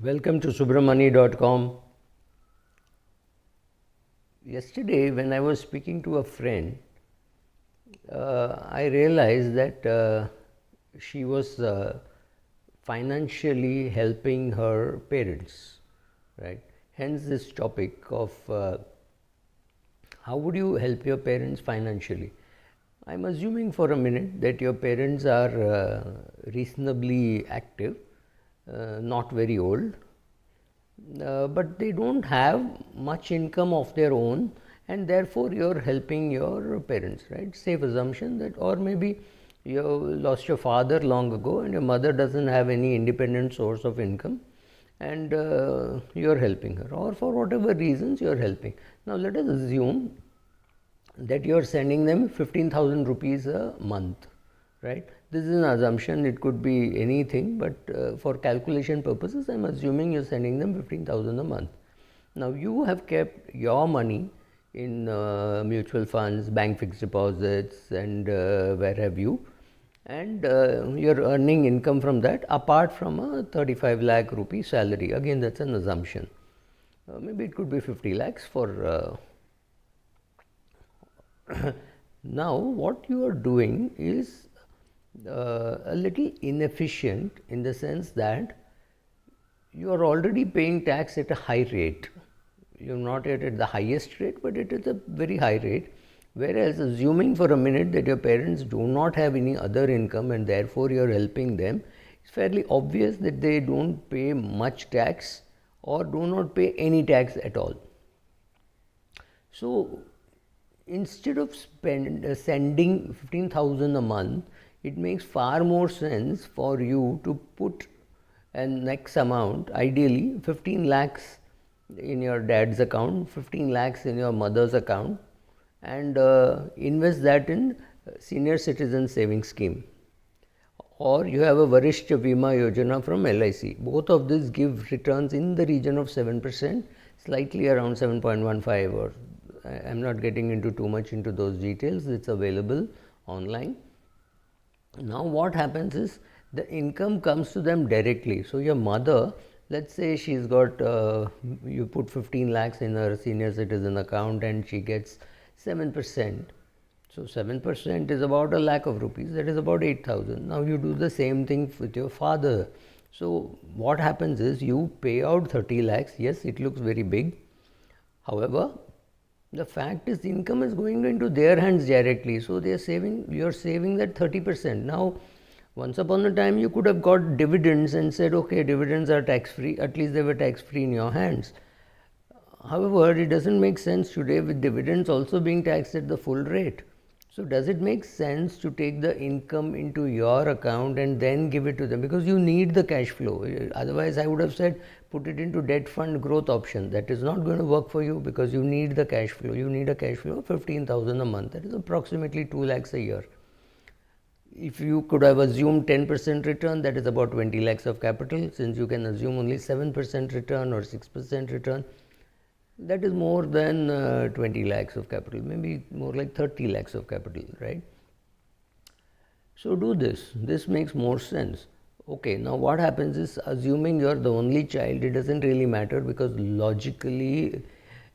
Welcome to subramani.com. Yesterday, when I was speaking to a friend, I realized that she was financially helping her parents, right? Hence, this topic of how would you help your parents financially? I'm assuming for a minute that your parents are reasonably active, not very old, but they don't have much income of their own, and therefore you're helping your parents, right? Safe assumption that, or maybe you lost your father long ago and your mother doesn't have any independent source of income, and you're helping her, or for whatever reasons you're helping. Now let us assume that you are sending them 15,000 rupees a month, right? This is an assumption, it could be anything, but for calculation purposes, I am assuming you are sending them 15,000 a month. Now, you have kept your money in mutual funds, bank fixed deposits, and where have you, and you are earning income from that apart from a 35 lakh rupee salary. Again, that's an assumption. Maybe it could be 50 lakhs for. Now, what you are doing is a little inefficient in the sense that you are already paying tax at a high rate. You are not yet at the highest rate, but it is a very high rate. Whereas, assuming for a minute that your parents do not have any other income and therefore you are helping them, it's fairly obvious that they don't pay much tax or do not pay any tax at all. So, instead of sending 15,000 a month, it makes far more sense for you to put an X amount, ideally 15 lakhs in your dad's account, 15 lakhs in your mother's account, and invest that in senior citizen savings scheme. Or you have a Varishta Bima Yojana from LIC. Both of these give returns in the region of 7%, slightly around 7.15, or I am not getting into too much into those details, it's available online. Now, what happens is the income comes to them directly. So, your mother, let's say she's got, you put 15 lakhs in her senior citizen account and she gets 7%. So, 7% is about a lakh of rupees, that is about 8,000. Now, you do the same thing with your father. So, what happens is you pay out 30 lakhs, yes, it looks very big. However, the fact is the income is going into their hands directly. So, they are saving, you are saving that 30%. Now, once upon a time you could have got dividends and said, okay, dividends are tax free, at least they were tax free in your hands. However, it doesn't make sense today with dividends also being taxed at the full rate. So, does it make sense to take the income into your account and then give it to them, because you need the cash flow? Otherwise, I would have said put it into debt fund growth option. That is not going to work for you because you need the cash flow. You need a cash flow of 15,000 a month, that is approximately 2 lakhs a year. If you could have assumed 10% return, that is about 20 lakhs of capital. Since you can assume only 7% return or 6% return, that is more than 20 lakhs of capital, maybe more like 30 lakhs of capital, right? So, do this makes more sense. Okay, now what happens is, assuming you are the only child, it doesn't really matter because logically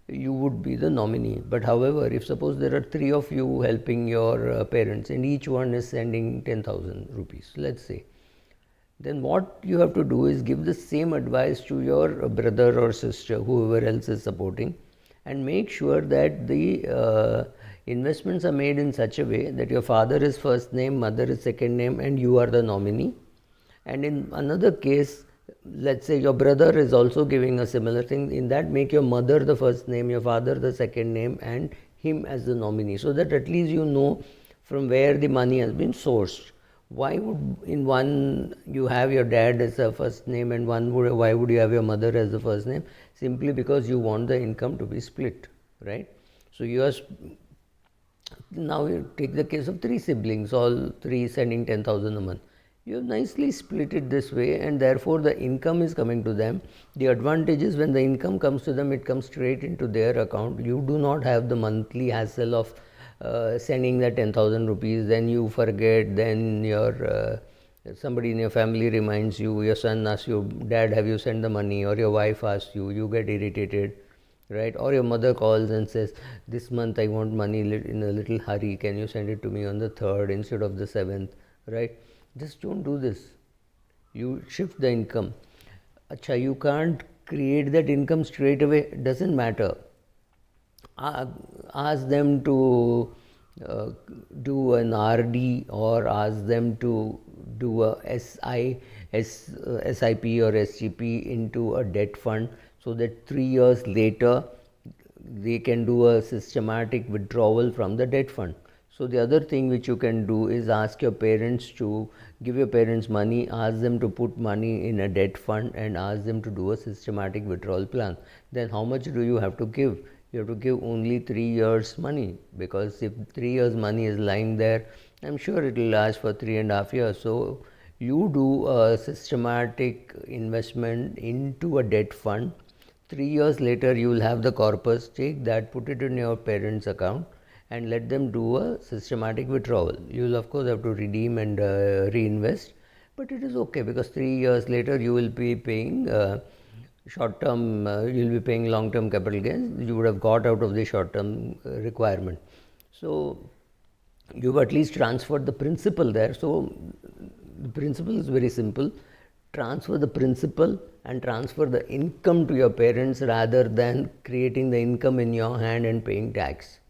you would be the nominee. But however, if suppose there are 3 of you helping your parents and each one is sending 10,000 rupees, let's say, then what you have to do is give the same advice to your brother or sister, whoever else is supporting, and make sure that the investments are made in such a way that your father is first name, mother is second name, and you are the nominee. And in another case, let's say your brother is also giving a similar thing. In that, make your mother the first name, your father the second name, and him as the nominee, so that at least you know from where the money has been sourced. Why would in one you have your dad as a first name and why would you have your mother as the first name? Simply because you want the income to be split, right? So, you are now you take the case of 3 siblings, all 3 sending 10,000 a month. You have nicely split it this way, and therefore the income is coming to them. The advantage is when the income comes to them, it comes straight into their account. You do not have the monthly hassle of sending the 10,000 rupees, then you forget, then your somebody in your family reminds you, your son asks you, Dad, have you sent the money? Or your wife asks you, you get irritated, right? Or your mother calls and says, this month I want money in a little hurry, can you send it to me on the 3rd instead of the 7th, right? Just don't do this. You shift the income. Acha, you can't create that income straight away, doesn't matter. Ask them to do an RD, or ask them to do a SIP or SGP into a debt fund, so that 3 years later they can do a systematic withdrawal from the debt fund. So the other thing which you can do is ask your parents to give your parents money, ask them to put money in a debt fund, and ask them to do a systematic withdrawal plan. Then how much do you have to give? You have to give only 3 years money, because if 3 years money is lying there, I'm sure it will last for 3.5 years. So you do a systematic investment into a debt fund. 3 years later you will have the corpus, take that, put it in your parents' account, and let them do a systematic withdrawal. You will of course have to redeem and reinvest, but it is okay, because 3 years later you will be paying short term, you will be paying long term capital gains. You would have got out of the short term requirement. So you've at least transferred the principal there. So the principle is very simple. Transfer the principal and transfer the income to your parents, rather than creating the income in your hand and paying tax.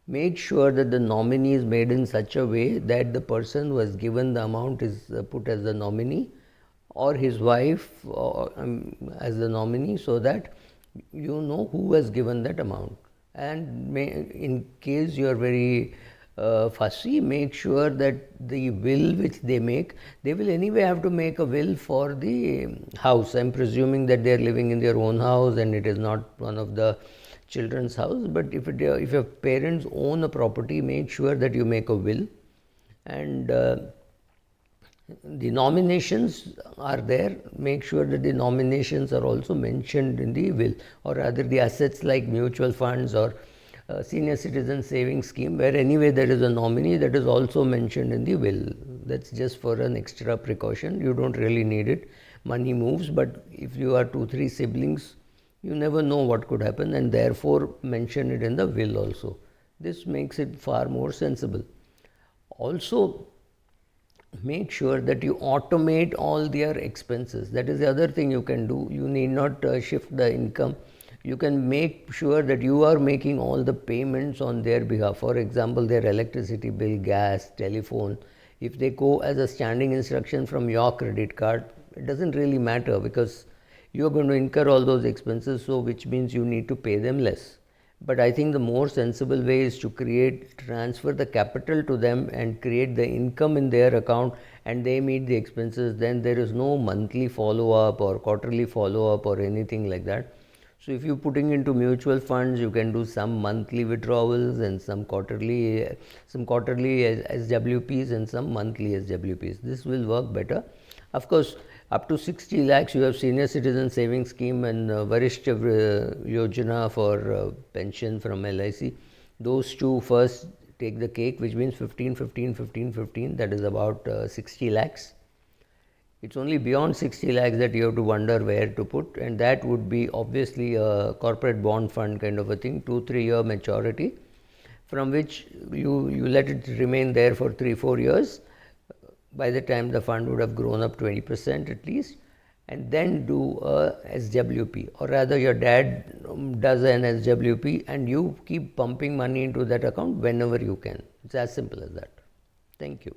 Make sure that the nominee is made in such a way that the person who has given the amount is put as the nominee, or his wife as the nominee, so that you know who has given that amount. And in case you are very fussy, make sure that the will which they make, they will anyway have to make a will for the house. I am presuming that they are living in their own house and it is not one of the children's house. But if your parents own a property, make sure that you make a will, and the nominations are there. Make sure that the nominations are also mentioned in the will, or rather the assets like mutual funds or senior citizen savings scheme, where anyway there is a nominee, that is also mentioned in the will. That's just for an extra precaution. You don't really need it. Money moves, but if you are 2-3 siblings, you never know what could happen, and therefore mention it in the will also. This makes it far more sensible. Also, make sure that you automate all their expenses. That is the other thing you can do. You need not shift the income. You can make sure that you are making all the payments on their behalf. For example, their electricity bill, gas, telephone. If they go as a standing instruction from your credit card, it doesn't really matter, because you are going to incur all those expenses, so which means you need to pay them less. But I think the more sensible way is to transfer the capital to them and create the income in their account, and they meet the expenses. Then there is no monthly follow up or quarterly follow up or anything like that. So if you're putting into mutual funds, you can do some monthly withdrawals and some quarterly SWPs and some monthly SWPs. This will work better. Of course, up to 60 lakhs, you have senior citizen savings scheme and Varishta Yojana for pension from LIC. Those two first take the cake, which means 15, 15, 15, 15, that is about 60 lakhs. It's only beyond 60 lakhs that you have to wonder where to put, and that would be obviously a corporate bond fund kind of a thing, 2-3 year maturity, from which you let it remain there for 3-4 years. By the time the fund would have grown up 20% at least, and then do a SWP, or rather your dad does an SWP and you keep pumping money into that account whenever you can. It's as simple as that. Thank you.